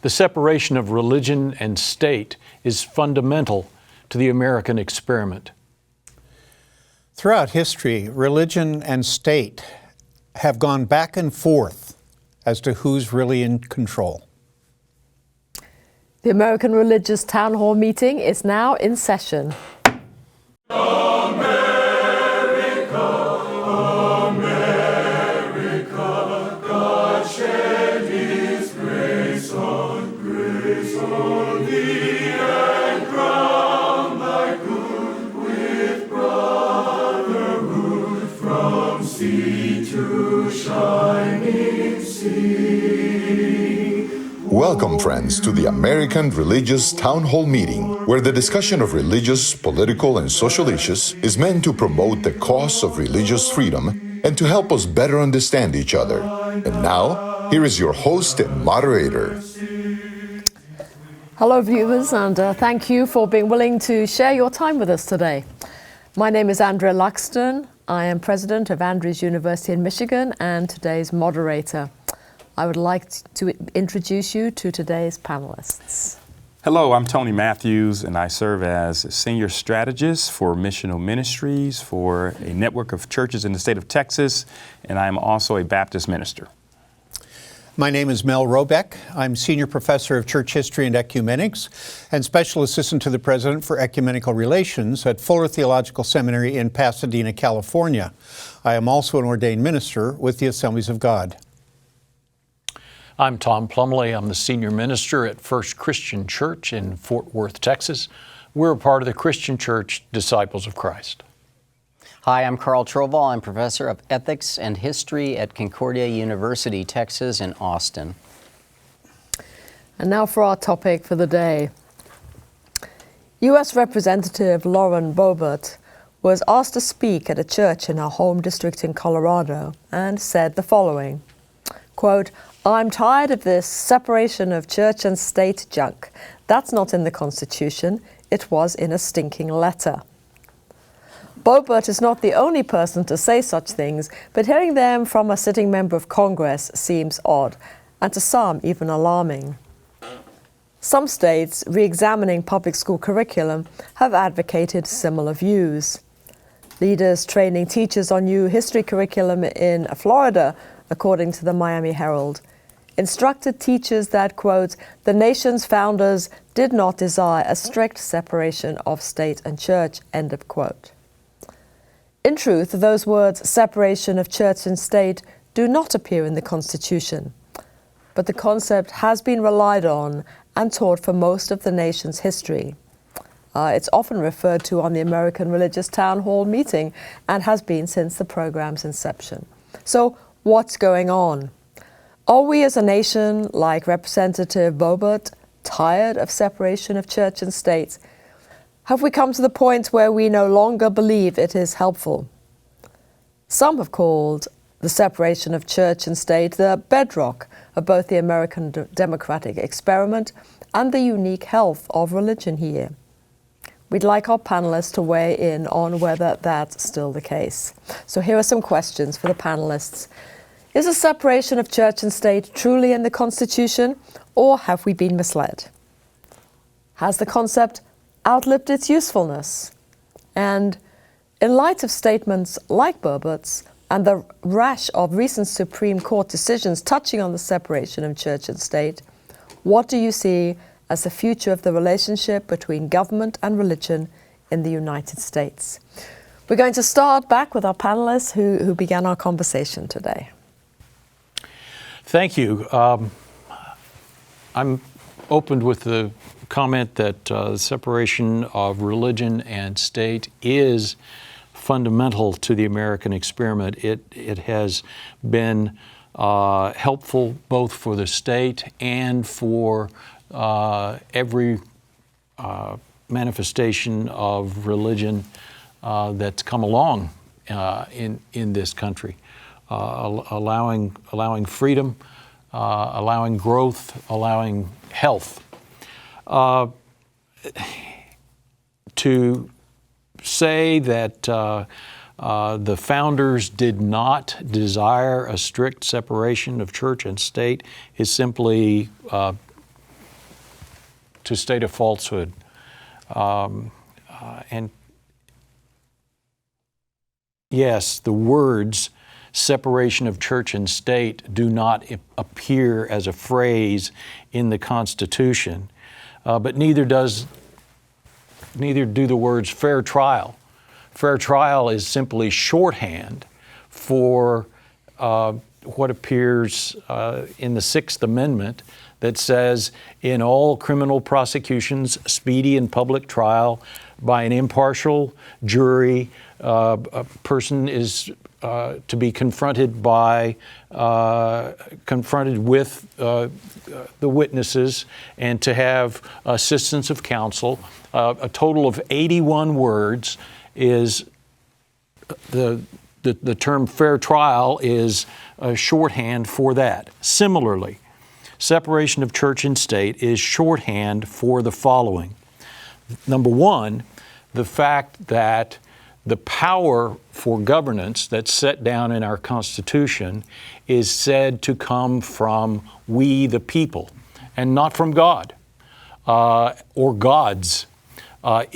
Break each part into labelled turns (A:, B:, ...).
A: The separation of religion and state is fundamental to the American experiment.
B: Throughout history, religion and state have gone back and forth as to who's really in control.
C: The American Religious Town Hall meeting is now in session.
D: Welcome, friends, to the American Religious Town Hall meeting, where the discussion of religious, political, and social issues is meant to promote the cause of religious freedom and to help us better understand each other. And now, here is your host and moderator.
C: Hello, viewers, and thank you for being willing to share your time with us today. My name is Andrea Luxton. I am president of Andrews University in Michigan and today's moderator. I would like to introduce you to today's panelists.
E: Hello, I'm Tony Matthews, and I serve as Senior Strategist for Missional Ministries for a network of churches in the state of Texas, and I am also a Baptist minister.
B: My name is Mel Robeck. I'm Senior Professor of Church History and Ecumenics and Special Assistant to the President for Ecumenical Relations at Fuller Theological Seminary in Pasadena, California. I am also an ordained minister with the Assemblies of God.
A: I'm Tom Plumley. I'm the senior minister at First Christian Church in Fort Worth, Texas. We're a part of the Christian Church Disciples of Christ.
F: Hi, I'm Carl Trovall. I'm professor of ethics and history at Concordia University, Texas in Austin.
C: And now for our topic for the day. U.S. Representative Lauren Boebert was asked to speak at a church in her home district in Colorado and said the following, quote, "I'm tired of this separation of church and state junk. That's not in the Constitution. It was in a stinking letter." Boebert is not the only person to say such things, but hearing them from a sitting member of Congress seems odd, and to some even alarming. Some states, re-examining public school curriculum, have advocated similar views. Leaders training teachers on new history curriculum in Florida, according to the Miami Herald, instructed teachers that, quote, "the nation's founders did not desire a strict separation of state and church," end of quote. In truth, those words, separation of church and state, do not appear in the Constitution. But the concept has been relied on and taught for most of the nation's history. It's often referred to on the American Religious Town Hall meeting and has been since the program's inception. So, what's going on? Are we as a nation, like Representative Boebert, tired of separation of church and state? Have we come to the point where we no longer believe it is helpful? Some have called the separation of church and state the bedrock of both the American democratic experiment and the unique health of religion here. We'd like our panelists to weigh in on whether that's still the case. So here are some questions for the panelists. Is the separation of church and state truly in the Constitution, or have we been misled? Has the concept outlived its usefulness? And in light of statements like Boebert's and the rash of recent Supreme Court decisions touching on the separation of church and state, what do you see as the future of the relationship between government and religion in the United States? We're going to start back with our panelists who began our conversation today.
A: Thank you. I'm opened with the comment that the separation of religion and state is fundamental to the American experiment. It has been helpful both for the state and for every manifestation of religion that's come along in this country, allowing freedom, allowing growth, allowing health. To say that the founders did not desire a strict separation of church and state is simply to state a falsehood. And yes, the words separation of church and state do not appear as a phrase in the Constitution, but neither do the words fair trial. Fair trial is simply shorthand for what appears in the Sixth Amendment that says, in all criminal prosecutions, speedy and public trial by an impartial jury, a person is to be confronted with the witnesses and to have assistance of counsel. A total of 81 words is the term fair trial is a shorthand for that. Similarly, separation of church and state is shorthand for the following. Number one, the fact that the power for governance that's set down in our Constitution is said to come from we the people and not from God or gods. Our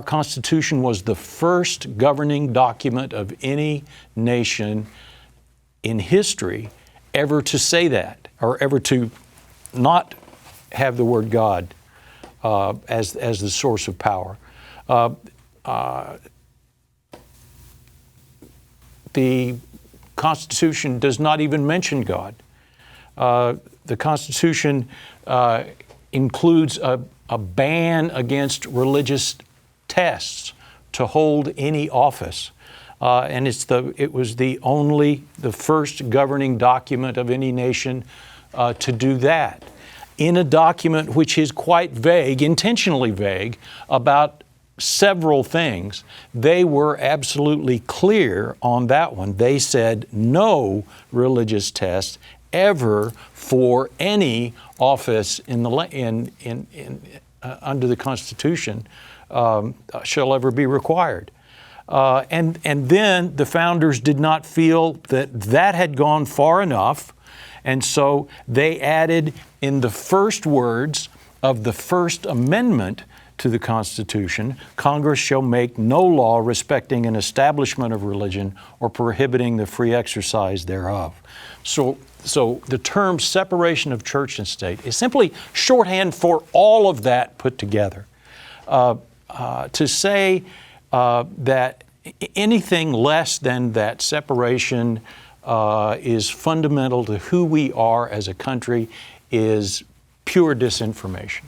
A: Constitution was the first governing document of any nation in history ever to say that, or ever to not have the word God as the source of power. The Constitution does not even mention God. The Constitution includes a ban against religious tests to hold any office. And it was the first governing document of any nation to do that. In a document which is quite vague, intentionally vague, about several things, they were absolutely clear on that one. They said no religious test ever for any office under the Constitution shall ever be required. And then the founders did not feel that had gone far enough, and so they added in the first words of the First Amendment to the Constitution, Congress shall make no law respecting an establishment of religion or prohibiting the free exercise thereof. So the term separation of church and state is simply shorthand for all of that put together. To say that anything less than that separation is fundamental to who we are as a country is pure disinformation.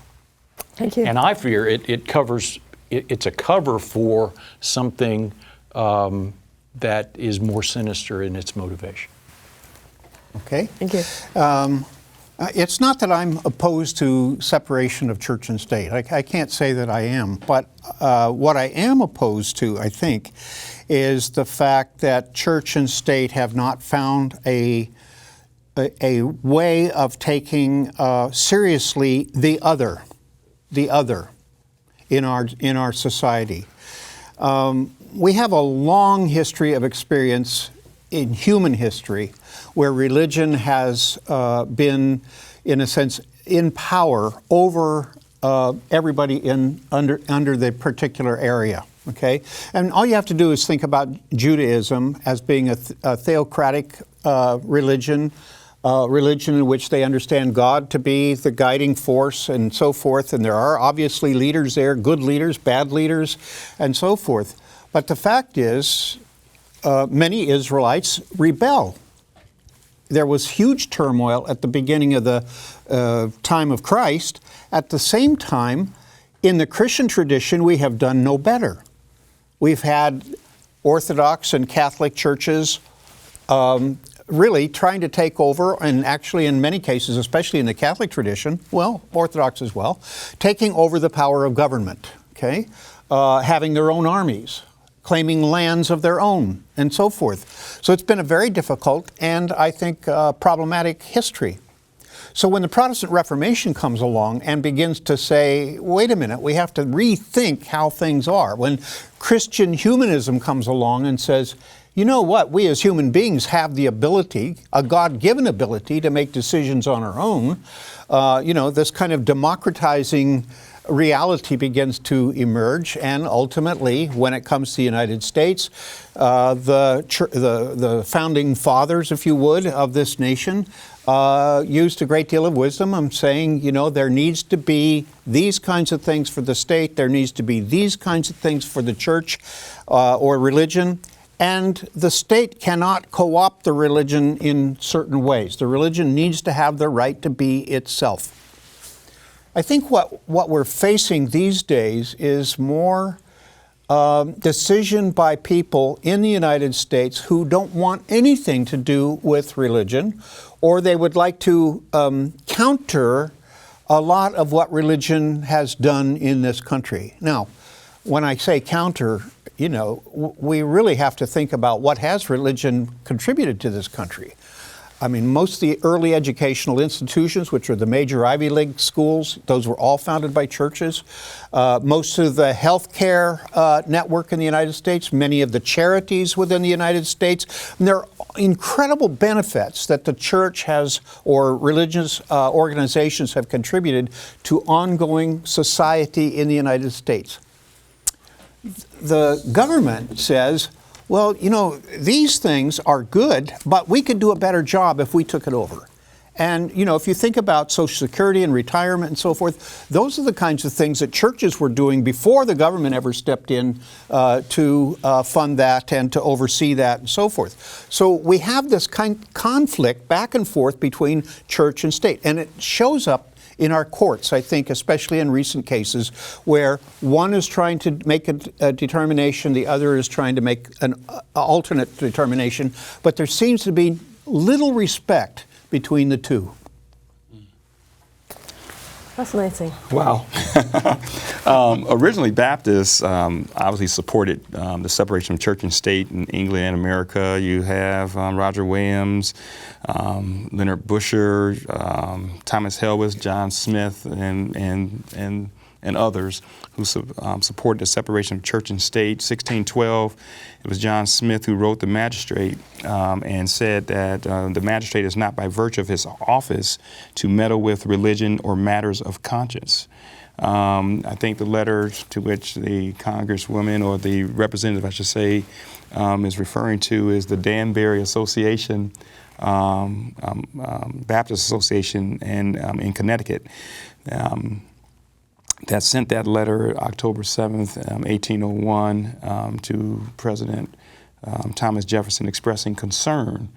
C: Thank you.
A: And I fear it's a cover for something that is more sinister in its motivation.
B: Okay.
C: Thank you.
B: It's not that I'm opposed to separation of church and state. I can't say that I am. But what I am opposed to, I think, is the fact that church and state have not found a way of taking seriously the other in our society. We have a long history of experience in human history where religion has been, in a sense, in power over everybody under the particular area. Okay, and all you have to do is think about Judaism as being a theocratic religion in which they understand God to be the guiding force and so forth. And there are obviously leaders there, good leaders, bad leaders, and so forth. But the fact is, many Israelites rebel. There was huge turmoil at the beginning of the time of Christ. At the same time, in the Christian tradition, we have done no better. We've had Orthodox and Catholic churches really trying to take over, and actually in many cases, especially in the Catholic tradition, well, Orthodox as well, taking over the power of government, okay? Having their own armies, claiming lands of their own, and so forth. So it's been a very difficult and, I think, problematic history. So when the Protestant Reformation comes along and begins to say, wait a minute, we have to rethink how things are. When Christian humanism comes along and says, you know what? We as human beings have the ability, a God-given ability, to make decisions on our own. This kind of democratizing reality begins to emerge, and ultimately, when it comes to the United States, the founding fathers, if you would, of this nation used a great deal of wisdom. I'm saying, there needs to be these kinds of things for the state, there needs to be these kinds of things for the church or religion. And the state cannot co-opt the religion in certain ways. The religion needs to have the right to be itself. I think what we're facing these days is more decision by people in the United States who don't want anything to do with religion, or they would like to counter a lot of what religion has done in this country. Now, when I say counter, we really have to think about what has religion contributed to this country. I mean, most of the early educational institutions, which are the major Ivy League schools, those were all founded by churches. Most of the healthcare network in the United States, many of the charities within the United States, and there are incredible benefits that the church has, or religious organizations have contributed to ongoing society in the United States. The government says, well, these things are good, but we could do a better job if we took it over. And, if you think about Social Security and retirement and so forth, those are the kinds of things that churches were doing before the government ever stepped in to fund that and to oversee that and so forth. So we have this conflict back and forth between church and state, and it shows up in our courts, I think, especially in recent cases, where one is trying to make a determination, the other is trying to make an alternate determination, but there seems to be little respect between the two.
C: Fascinating.
E: Wow. Originally, Baptists obviously supported the separation of church and state in England and America. You have Roger Williams, Leonard Busher, Thomas Helwys, John Smith, and others who supported the separation of church and state. 1612, it was John Smith who wrote The Magistrate and said that the magistrate is not by virtue of his office to meddle with religion or matters of conscience. I think the letter to which the congresswoman, or the representative, I should say, is referring to is the Danbury Association, Baptist Association in Connecticut. That sent that letter October 7th, 1801, to President Thomas Jefferson, expressing concern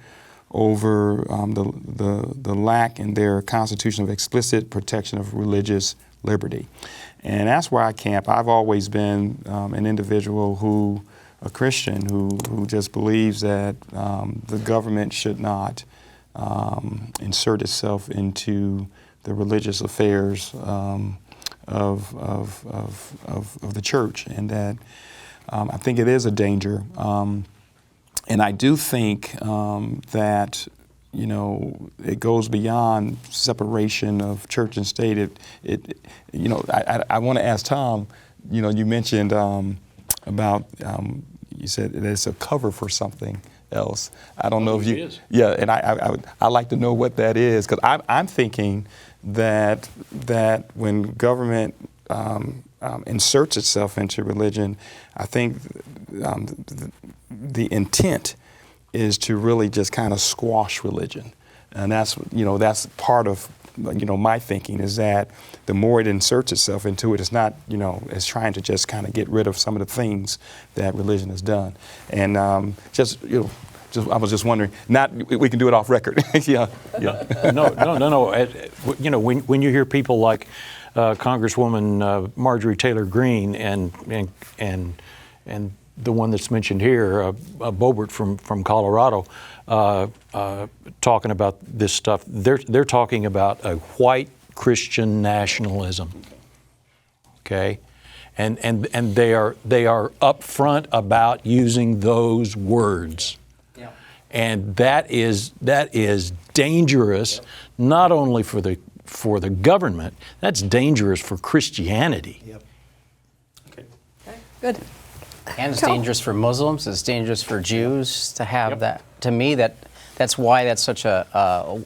E: over the lack in their Constitution of explicit protection of religious liberty. And that's where I camp. I've always been an individual a Christian who just believes that the government should not insert itself into the religious affairs of the church, and that I think it is a danger, and I do think that it goes beyond separation of church and state. I want to ask Tom. You mentioned about you said that it's a cover for something else. I don't know if you. Is. Yeah, and I like to know what that is, because I'm thinking that when government inserts itself into religion, I think the intent is to really just kind of squash religion, and that's part of my thinking, is that the more it inserts itself into it, it's not it's trying to just kind of get rid of some of the things that religion has done, and I was just wondering. We can do it off record. Yeah.
A: No. When you hear people like Congresswoman Marjorie Taylor Greene and the one that's mentioned here, Boebert from Colorado, talking about this stuff, they're talking about a white Christian nationalism. Okay. And they are upfront about using those words. And that is dangerous, not only for the government, that's dangerous for Christianity.
C: Good.
F: And it's dangerous for Muslims. It's dangerous for Jews to have that. To me, that's why that's such the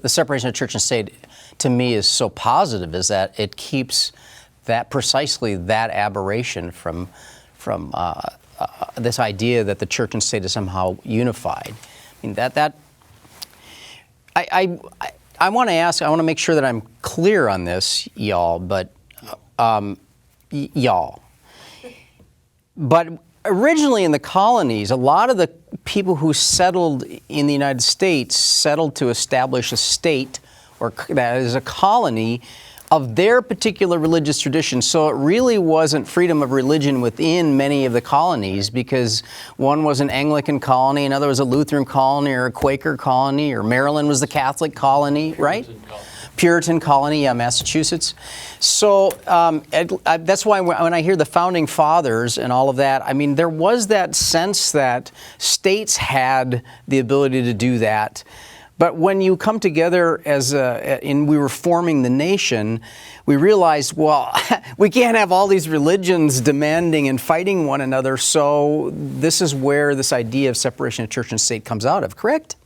F: separation of church and state. To me, is so positive. Is that it keeps precisely that aberration from this idea that the church and state is somehow unified. I mean I want to ask. I want to make sure that I'm clear on this, y'all. But y'all. But originally in the colonies, a lot of the people who settled in the United States settled to establish a state, or that is a colony, of their particular religious tradition. So it really wasn't freedom of religion within many of the colonies, because one was an Anglican colony, another was a Lutheran colony or a Quaker colony, or Maryland was the Catholic colony, right? Puritan colony, Massachusetts. So that's why when I hear the Founding Fathers and all of that, I mean, there was that sense that states had the ability to do that. But when you come together we were forming the nation, we realized, well, we can't have all these religions demanding and fighting one another. So this is where this idea of separation of church and state comes out of, correct?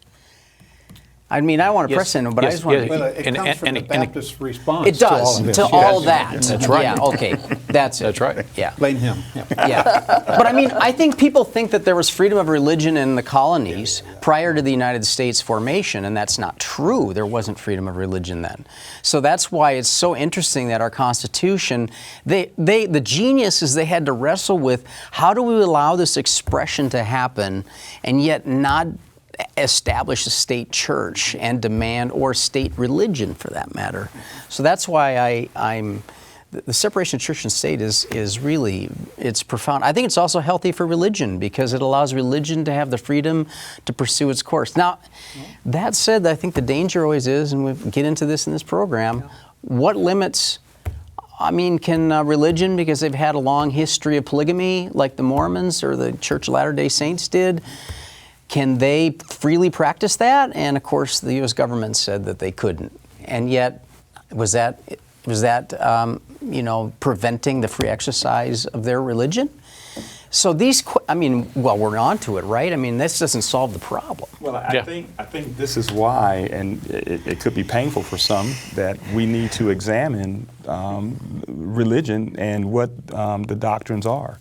F: I mean, I don't want to press in, but I just want to...
B: Well, it comes from the Baptist response
F: It does,
B: to all of this.
F: to all that.
A: That's right.
F: Yeah, okay, that's it.
A: That's right.
F: Yeah.
B: Blame him. Yeah.
F: Yeah, but I mean, I think people think that there was freedom of religion in the colonies prior to the United States formation, and that's not true. There wasn't freedom of religion then. So that's why it's so interesting that our Constitution, the genius is they had to wrestle with, how do we allow this expression to happen and yet not establish a state church and demand, or state religion for that matter. So that's why the separation of church and state is really, it's profound. I think it's also healthy for religion, because it allows religion to have the freedom to pursue its course. Now, that said, I think the danger always is, and we get into this in this program, what limits, I mean, can religion, because they've had a long history of polygamy like the Mormons or the Church of Latter-day Saints did, can they freely practice that? And of course, the U.S. government said that they couldn't. And yet, was that preventing the free exercise of their religion? So we're on to it, right? I mean, this doesn't solve the problem.
E: Well, I think this is why, and it could be painful for some, that we need to examine religion and what the doctrines are.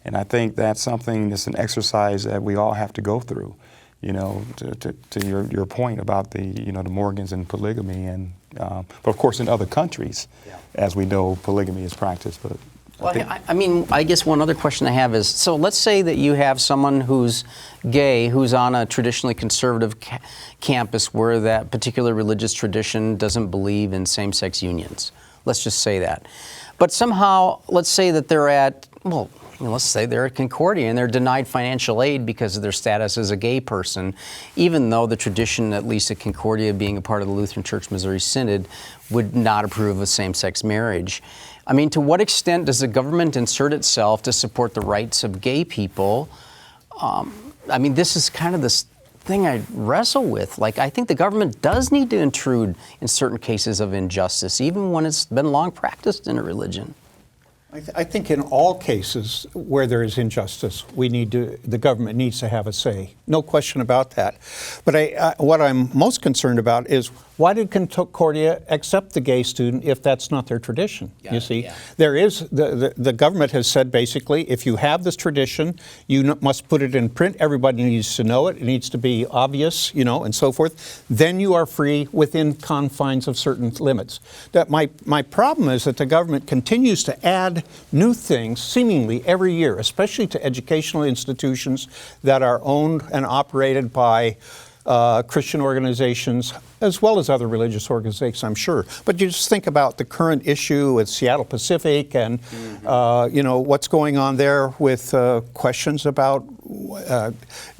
E: And I think that's something, that's an exercise that we all have to go through, to your point about the Morgans and polygamy. And but of course in other countries, as we know, polygamy is practiced. But
F: I guess one other question I have is, so let's say that you have someone who's gay, who's on a traditionally conservative campus where that particular religious tradition doesn't believe in same-sex unions. Let's just say that. But somehow, let's say that they're at Concordia and they're denied financial aid because of their status as a gay person, even though the tradition, at least at Concordia, being a part of the Lutheran Church Missouri Synod, would not approve of same-sex marriage. I mean, to what extent does the government insert itself to support the rights of gay people? I mean, this is kind of this thing I wrestle with. Like, I think the government does need to intrude in certain cases of injustice, even when it's been long practiced in a religion.
B: I think in all cases where there is injustice, the government needs to have a say. No question about that. But what I'm most concerned about is, why did Concordia accept the gay student if that's not their tradition? There is, the government has said basically, if you have this tradition, you must put it in print, everybody needs to know it, it needs to be obvious, and so forth. Then you are free within confines of certain limits. That my problem is that the government continues to add new things seemingly every year, especially to educational institutions that are owned and operated by Christian organizations, as well as other religious organizations, I'm sure. But you just think about the current issue with Seattle Pacific and, what's going on there with questions about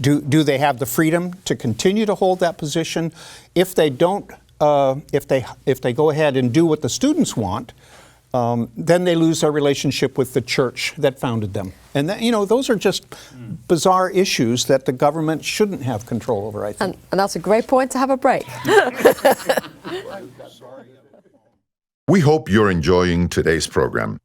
B: do they have the freedom to continue to hold that position? If they don't, if they go ahead and do what the students want, then they lose their relationship with the church that founded them. And those are just bizarre issues that the government shouldn't have control over, I think.
C: And that's a great point to have a break.
D: We hope you're enjoying today's program.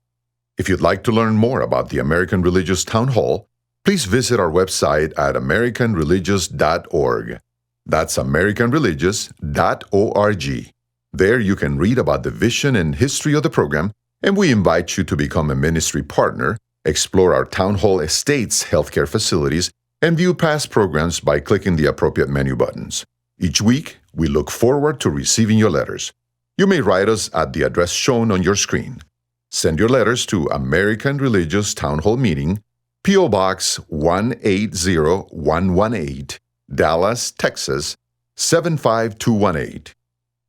D: If you'd like to learn more about the American Religious Town Hall, please visit our website at americanreligious.org. That's americanreligious.org. There you can read about the vision and history of the program, and we invite you to become a ministry partner, explore our Town Hall Estates healthcare facilities, and view past programs by clicking the appropriate menu buttons. Each week, we look forward to receiving your letters. You may write us at the address shown on your screen. Send your letters to American Religious Town Hall Meeting, P.O. Box 180118, Dallas, Texas 75218.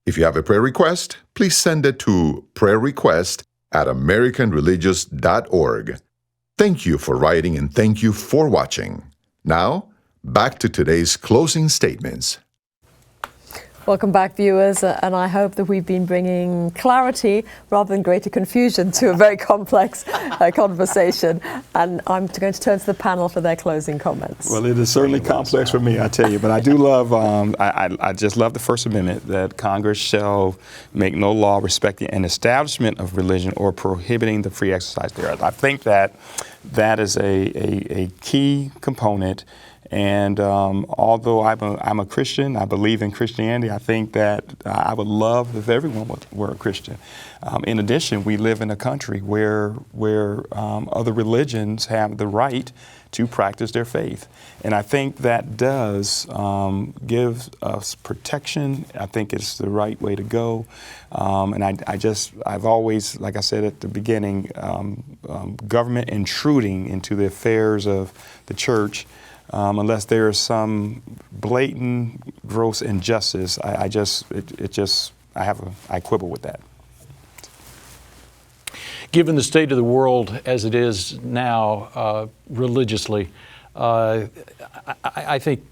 D: If you have a prayer request, please send it to prayerrequest@americanreligious.org. Thank you for writing and thank you for watching. Now, back to today's closing statements.
C: Welcome back, viewers, and I hope that we've been bringing clarity rather than greater confusion to a very complex conversation. And I'm going to turn to the panel for their closing comments.
E: Well, it is certainly complex for me, I tell you, but I do love, I just love the First Amendment, that Congress shall make no law respecting an establishment of religion or prohibiting the free exercise thereof. I think that is a key component. And although I'm a Christian, I believe in Christianity, I think that I would love if everyone were a Christian. In addition, we live in a country where other religions have the right to practice their faith. And I think that does give us protection. I think it's the right way to go. And I've always, like I said at the beginning, government intruding into the affairs of the church, unless there is some blatant, gross injustice, I quibble with that.
A: Given the state of the world as it is now, religiously, I think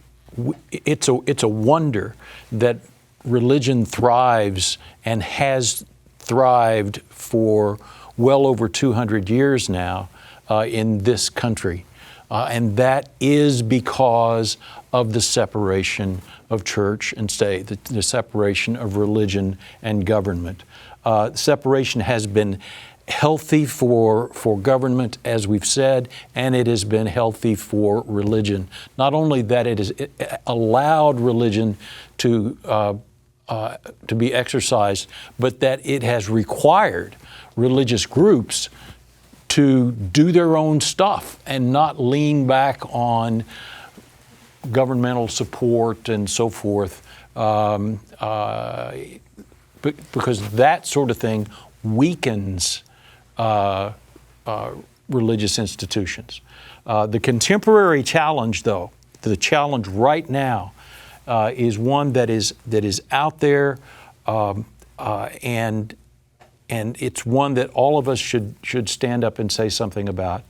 A: it's a wonder that religion thrives and has thrived for well over 200 years now in this country. And that is because of the separation of church and state, the separation of religion and government. Separation has been healthy for government, as we've said, and it has been healthy for religion. Not only that it has allowed religion to be exercised, but that it has required religious groups to do their own stuff and not lean back on governmental support and so forth, because that sort of thing weakens religious institutions. The contemporary challenge, though, the challenge right now, is one that is out there, and it's one that all of us should stand up and say something about.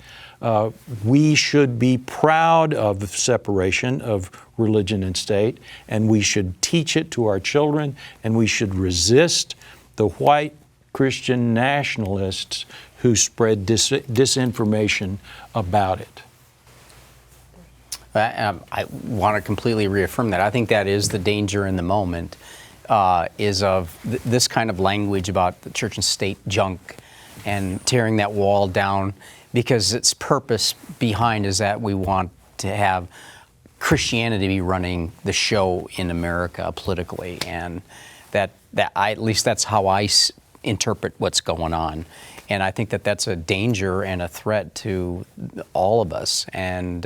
A: We should be proud of the separation of religion and state, and we should teach it to our children, and we should resist the white Christian nationalists who spread disinformation about it.
F: I want to completely reaffirm that. I think that is the danger in the moment. Is of this kind of language about the church and state junk and tearing that wall down, because its purpose behind is that we want to have Christianity be running the show in America politically, and that at least that's how I interpret what's going on. And I think that that's a danger and a threat to all of us, and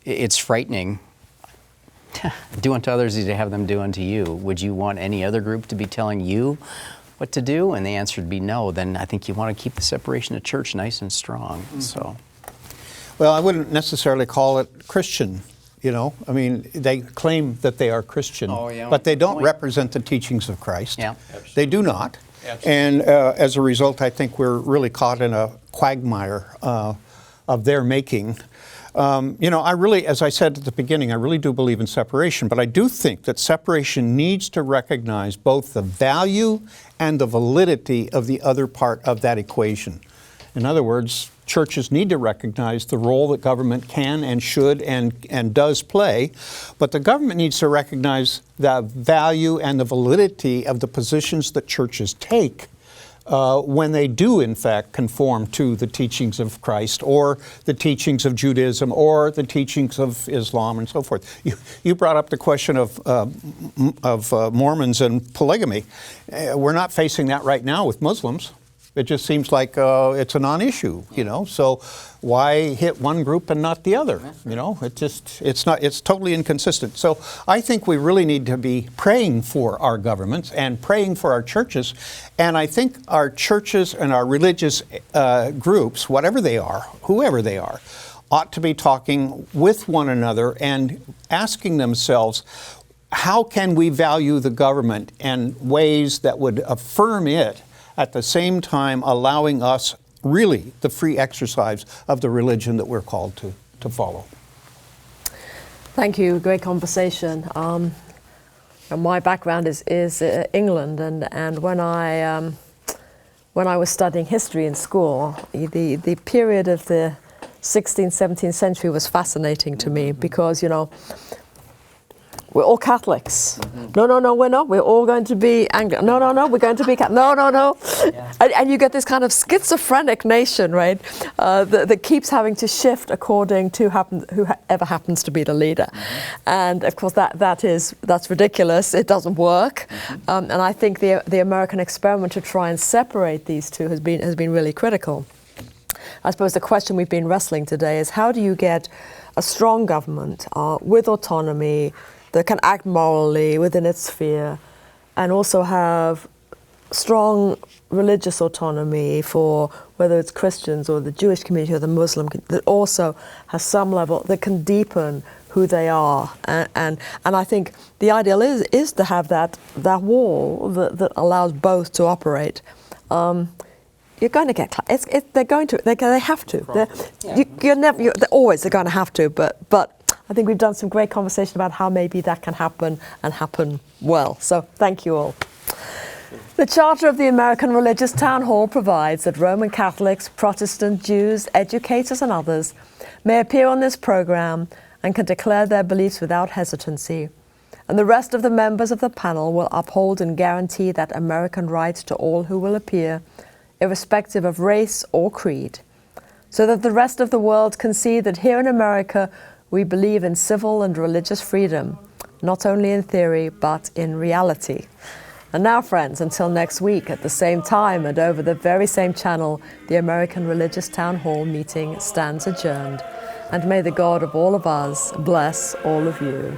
F: it's frightening. Do unto others as you have them do unto you. Would you want any other group to be telling you what to do? And the answer would be no. Then I think you want to keep the separation of church nice and strong. Mm-hmm. So,
B: well, I wouldn't necessarily call it Christian. You know, I mean, they claim that they are Christian, but they don't represent the teachings of Christ.
F: Yeah.
B: They do not. Absolutely. And as a result, I think we're really caught in a quagmire of their making. I really, as I said at the beginning, I really do believe in separation, but I do think that separation needs to recognize both the value and the validity of the other part of that equation. In other words, churches need to recognize the role that government can and should and does play, but the government needs to recognize the value and the validity of the positions that churches take when they do in fact conform to the teachings of Christ or the teachings of Judaism or the teachings of Islam and so forth. You brought up the question of Mormons and polygamy. We're not facing that right now with Muslims. It just seems like it's a non-issue, So why hit one group and not the other? It's totally inconsistent. So I think we really need to be praying for our governments and praying for our churches. And I think our churches and our religious groups, whatever they are, whoever they are, ought to be talking with one another and asking themselves, how can we value the government in ways that would affirm it, at the same time allowing us really the free exercise of the religion that we're called to follow.
C: Thank you. Great conversation. My background is England, and when I was studying history in school, the period of the 16th, 17th century was fascinating to me because, we're all Catholics. No, we're not. We're all going to be Anglican. No, we're going to be Catholic. No. Yeah. And you get this kind of schizophrenic nation, right, that keeps having to shift according to whoever happens to be the leader. And of course, that's ridiculous. It doesn't work. And I think the American experiment to try and separate these two has been really critical. I suppose the question we've been wrestling today is, how do you get a strong government with autonomy that can act morally within its sphere, and also have strong religious autonomy for whether it's Christians or the Jewish community or the Muslim, that also has some level that can deepen who they are. And I think the ideal is to have that wall that allows both to operate. You're going to get they have to. They're always going to have to. But I think we've done some great conversation about how maybe that can happen and happen well. So thank you all. The Charter of the American Religious Town Hall provides that Roman Catholics, Protestant, Jews, educators and others may appear on this program and can declare their beliefs without hesitancy. And the rest of the members of the panel will uphold and guarantee that American rights to all who will appear, irrespective of race or creed, so that the rest of the world can see that here in America we believe in civil and religious freedom, not only in theory, but in reality. And now, friends, until next week at the same time and over the very same channel, the American Religious Town Hall meeting stands adjourned. And may the God of all of us bless all of you.